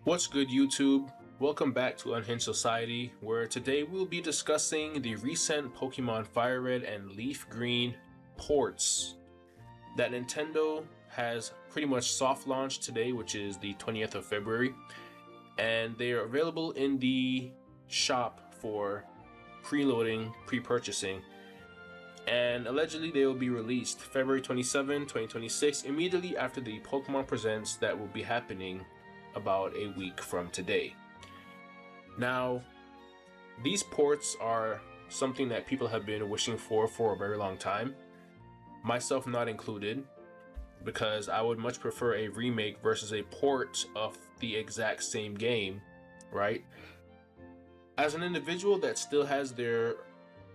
What's good, YouTube? Welcome back to Unhinged Society, where today we'll be discussing the recent Pokemon Fire Red and Leaf Green ports that Nintendo has pretty much soft launched today, which is the 20th of February, and they are available in the shop for preloading, pre-purchasing, and allegedly they will be released February 27, 2026, immediately after the Pokemon Presents that will be happening about a week from today. Now, these ports are something that people have been wishing for a very long time, myself not included, because I would much prefer a remake versus a port of the exact same game, right? As an individual that still has their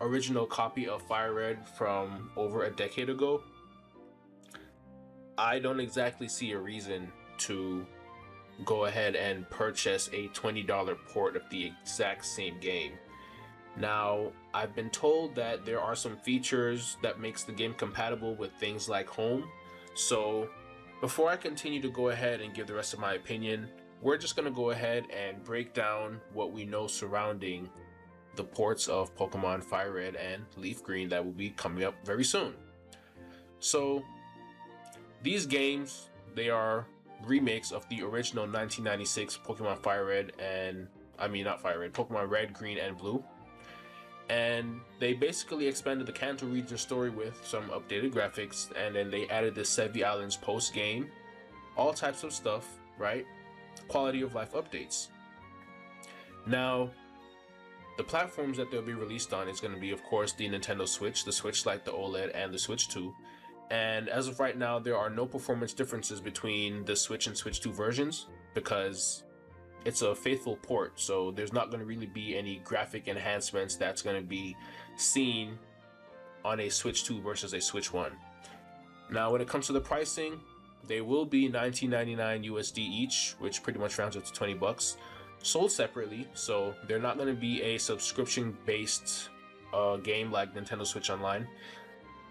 original copy of Fire Red from over a decade ago, I don't exactly see a reason to go ahead and purchase a $20 port of the exact same game. Now, I've been told that there are some features that makes the game compatible with things like home. So before I continue to go ahead and give the rest of my opinion, we're just going to go ahead and break down what we know surrounding the ports of Pokemon Fire Red and Leaf Green that will be coming up very soon. So these games, they are remakes of the original 1996 Pokemon Fire Red and Pokemon Red, Green, and Blue. And they basically expanded the Kanto region story with some updated graphics, and then they added the Sevii Islands post game, all types of stuff, right? Quality of life updates. Now, the platforms that they'll be released on is going to be, of course, the Nintendo Switch, the Switch Lite, the OLED, and the Switch 2. And as of right now, there are no performance differences between the Switch and Switch 2 versions because it's a faithful port. So there's not going to really be any graphic enhancements that's going to be seen on a Switch 2 versus a Switch 1. Now, when it comes to the pricing, they will be $19.99 USD each, which pretty much rounds up to $20, sold separately. So they're not going to be a subscription-based game like Nintendo Switch Online.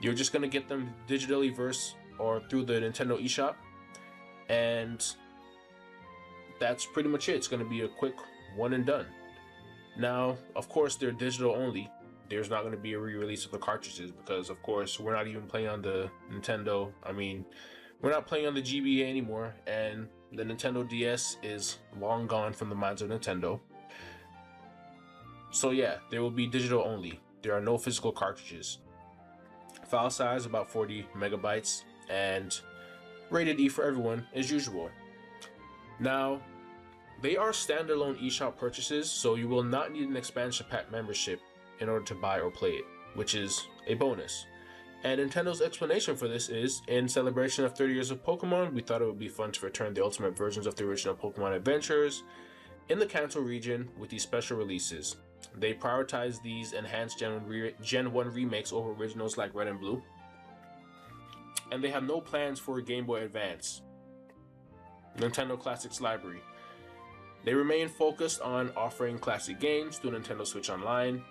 You're just going to get them digitally or through the Nintendo eShop. And that's pretty much it. It's going to be a quick one and done. Now, of course, they're digital only. There's not going to be a re-release of the cartridges because, of course, we're not even playing on the Nintendo. We're not playing on the GBA anymore. And the Nintendo DS is long gone from the minds of Nintendo. So yeah, they will be digital only. There are no physical cartridges. File size about 40 megabytes and rated E for everyone as usual. Now, they are standalone eShop purchases, so you will not need an expansion pack membership in order to buy or play it, which is a bonus. And Nintendo's explanation for this is, in celebration of 30 years of Pokemon, we thought it would be fun to return the ultimate versions of the original Pokemon adventures in the Kanto region with these special releases. They prioritize these enhanced Gen 1 remakes over originals like Red and Blue. And they have no plans for a Game Boy Advance, Nintendo Classics Library. They remain focused on offering classic games through Nintendo Switch Online,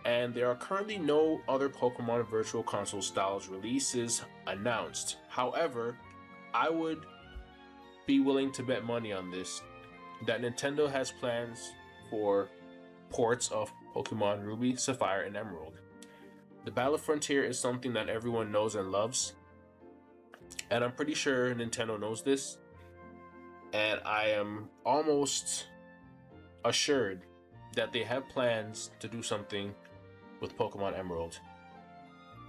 and there are currently no other Pokemon Virtual Console styles releases announced. However, I would be willing to bet money on this, that Nintendo has plans for ports of Pokemon Ruby, Sapphire, and Emerald. The Battle Frontier is something that everyone knows and loves, and I'm pretty sure Nintendo knows this, and I am almost assured that they have plans to do something with Pokemon Emerald.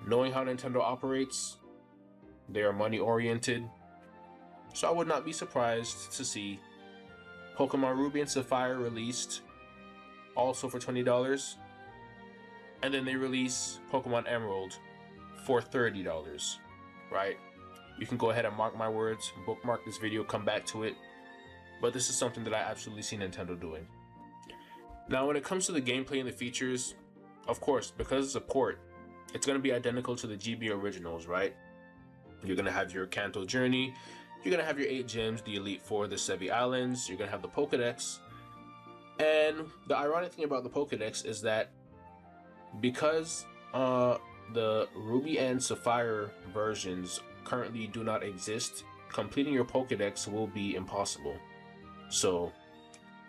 Knowing how Nintendo operates, they are money oriented, so I would not be surprised to see Pokemon Ruby and Sapphire released also for $20, and then they release Pokemon Emerald for $30, right? You can go ahead and mark my words, bookmark this video, come back to it, but this is something that I absolutely see Nintendo doing. Now, when it comes to the gameplay and the features, of course, because it's a port, it's going to be identical to the GB originals, right? You're going to have your Kanto journey, you're going to have your 8 gyms, the Elite Four, the Sevii Islands, you're going to have the Pokedex. And the ironic thing about the Pokedex is that because the Ruby and Sapphire versions currently do not exist, completing your Pokedex will be impossible. So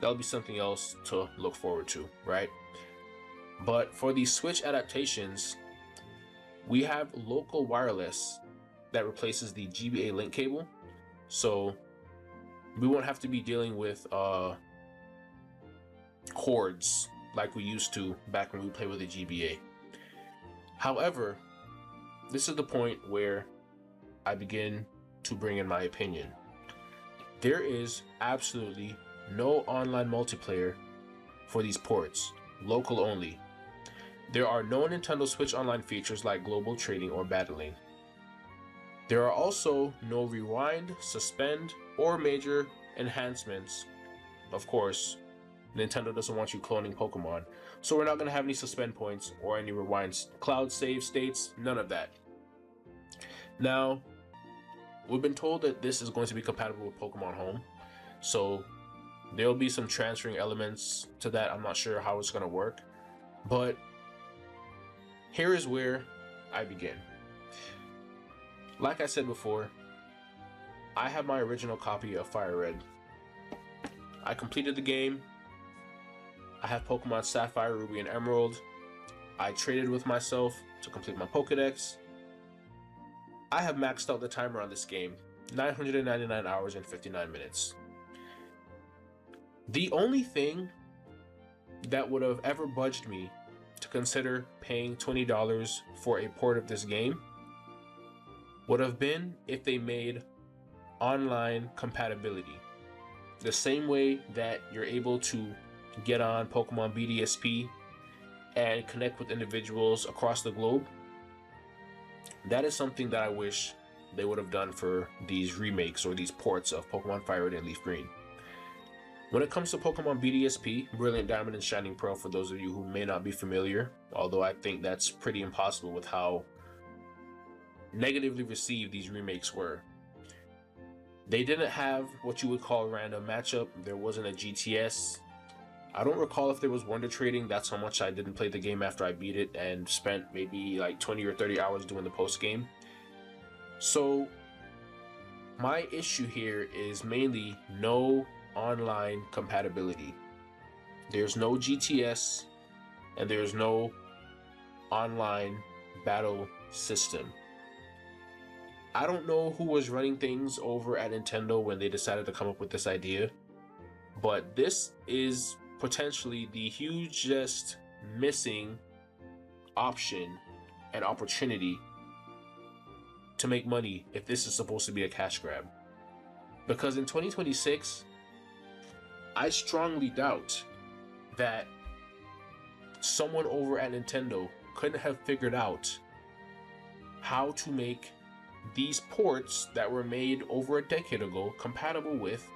that'll be something else to look forward to, right? But for these Switch adaptations, we have local wireless that replaces the GBA link cable. So we won't have to be dealing with cords like we used to back when we played with the GBA. However, this is the point where I begin to bring in my opinion. There is absolutely no online multiplayer for these ports, local only. There are no Nintendo Switch Online features like global trading or battling. There are also no rewind, suspend, or major enhancements. Of course, Nintendo doesn't want you cloning Pokemon, so we're not going to have any suspend points or any rewinds, cloud save states, none of that. Now, we've been told that this is going to be compatible with Pokemon Home, so there'll be some transferring elements to that. I'm not sure how it's going to work, but here is where I begin. Like I said before, I have my original copy of Fire Red. I completed the game. I have Pokemon Sapphire, Ruby, and Emerald. I traded with myself to complete my Pokedex. I have maxed out the timer on this game, 999 hours and 59 minutes. The only thing that would have ever budged me to consider paying $20 for a port of this game would have been if they made online compatibility. The same way that you're able to get on Pokemon BDSP and connect with individuals across the globe. That is something that I wish they would have done for these remakes or these ports of Pokemon Fire Red and Leaf Green. When it comes to Pokemon BDSP, Brilliant Diamond and Shining Pearl, for those of you who may not be familiar, although I think that's pretty impossible with how negatively received these remakes were. They didn't have what you would call a random matchup. There wasn't a GTS. I don't recall if there was Wonder Trading. That's how much I didn't play the game after I beat it and spent maybe like 20 or 30 hours doing the post game. So my issue here is mainly no online compatibility. There's no GTS and there's no online battle system. I don't know who was running things over at Nintendo when they decided to come up with this idea, but this is potentially the hugest missing option and opportunity to make money if this is supposed to be a cash grab. Because in 2026, I strongly doubt that someone over at Nintendo couldn't have figured out how to make these ports that were made over a decade ago compatible with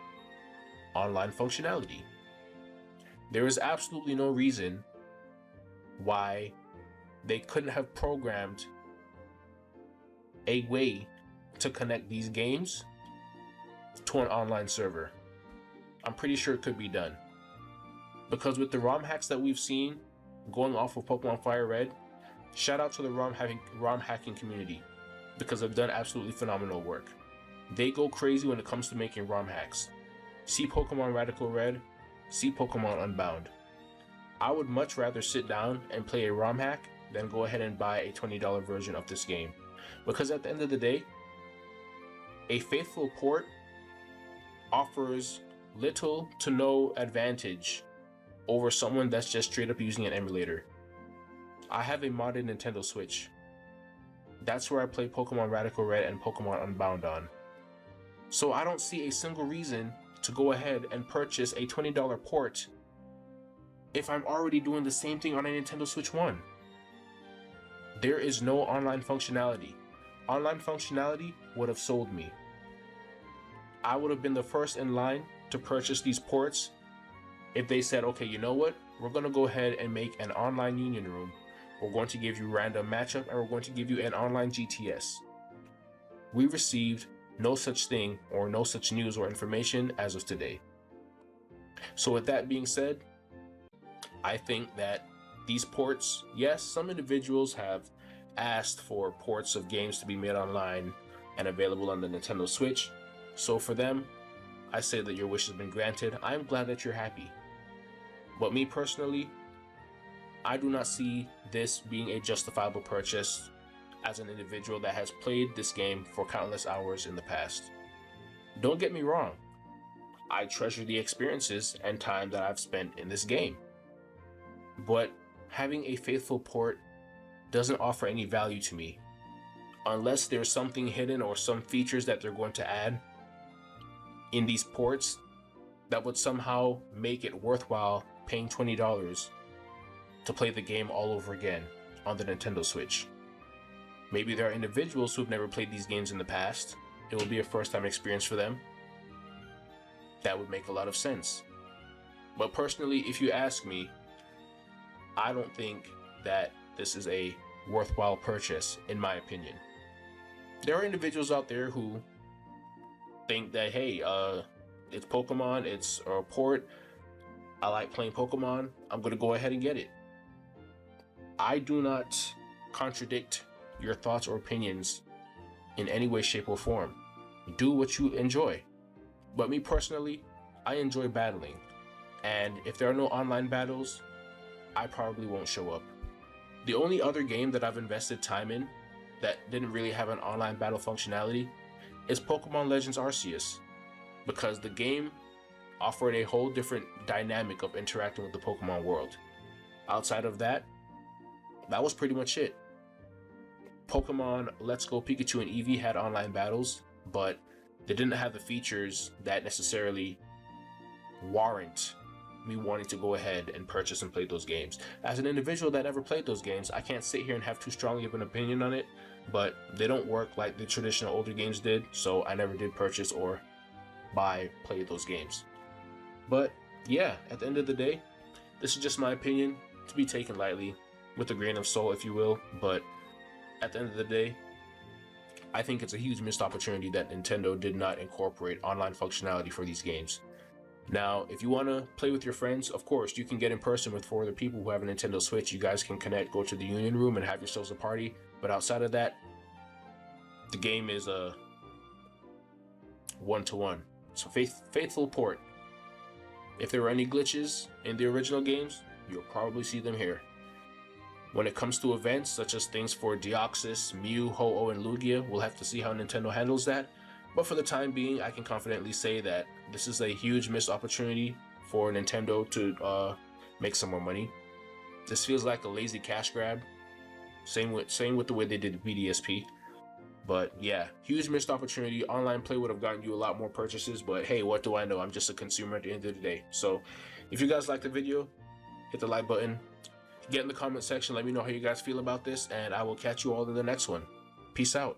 online functionality. There is absolutely no reason why they couldn't have programmed a way to connect these games to an online server. I'm pretty sure it could be done. Because with the ROM hacks that we've seen going off of Pokemon Fire Red, shout out to the ROM hacking community, because they've done absolutely phenomenal work. They go crazy when it comes to making ROM hacks. See Pokemon Radical Red, see Pokemon Unbound. I would much rather sit down and play a ROM hack than go ahead and buy a $20 version of this game. Because at the end of the day, a faithful port offers little to no advantage over someone that's just straight up using an emulator. I have a modded Nintendo Switch. That's where I play Pokemon Radical Red and Pokemon Unbound on. So I don't see a single reason to go ahead and purchase a $20 port if I'm already doing the same thing on a Nintendo Switch 1. There is no online functionality. Online functionality would have sold me. I would have been the first in line to purchase these ports if they said, okay, you know what? We're going to go ahead and make an online union room. We're going to give you random matchup and we're going to give you an online GTS. We received no such thing or no such news or information as of today. So with that being said, I think that these ports, yes, some individuals have asked for ports of games to be made online and available on the Nintendo Switch. So for them, I say that your wish has been granted. I'm glad that you're happy. But me personally, I do not see this being a justifiable purchase as an individual that has played this game for countless hours in the past. Don't get me wrong, I treasure the experiences and time that I've spent in this game. But having a faithful port doesn't offer any value to me unless there's something hidden or some features that they're going to add in these ports that would somehow make it worthwhile paying $20 to play the game all over again on the Nintendo Switch. Maybe there are individuals who've never played these games in the past. It will be a first-time experience for them. That would make a lot of sense. But personally, if you ask me, I don't think that this is a worthwhile purchase, in my opinion. There are individuals out there who think that, hey, it's Pokemon, it's a port, I like playing Pokemon, I'm going to go ahead and get it. I do not contradict your thoughts or opinions in any way, shape, or form. Do what you enjoy. But me personally, I enjoy battling. And if there are no online battles, I probably won't show up. The only other game that I've invested time in that didn't really have an online battle functionality is Pokemon Legends Arceus, because the game offered a whole different dynamic of interacting with the Pokemon world. Outside of that, that was pretty much it. Pokemon Let's Go Pikachu and Eevee had online battles, but they didn't have the features that necessarily warrant me wanting to go ahead and purchase and play those games. As an individual that never played those games, I can't sit here and have too strongly of an opinion on it, but they don't work like the traditional older games did, so I never did purchase or play those games. But yeah, at the end of the day, this is just my opinion, to be taken lightly, with a grain of salt, if you will, but at the end of the day, I think it's a huge missed opportunity that Nintendo did not incorporate online functionality for these games. Now, if you want to play with your friends, of course, you can get in person with 4 other people who have a Nintendo Switch. You guys can connect, go to the Union Room, and have yourselves a party. But outside of that, the game is a one-to-one. So faithful port. If there were any glitches in the original games, you'll probably see them here. When it comes to events such as things for Deoxys, Mew, Ho-Oh, and Lugia, we'll have to see how Nintendo handles that. But for the time being, I can confidently say that this is a huge missed opportunity for Nintendo to make some more money. This feels like a lazy cash grab. Same with the way they did BDSP. But yeah, huge missed opportunity. Online play would have gotten you a lot more purchases, but hey, what do I know? I'm just a consumer at the end of the day. So if you guys liked the video, hit the like button. Get in the comment section, let me know how you guys feel about this, and I will catch you all in the next one. Peace out.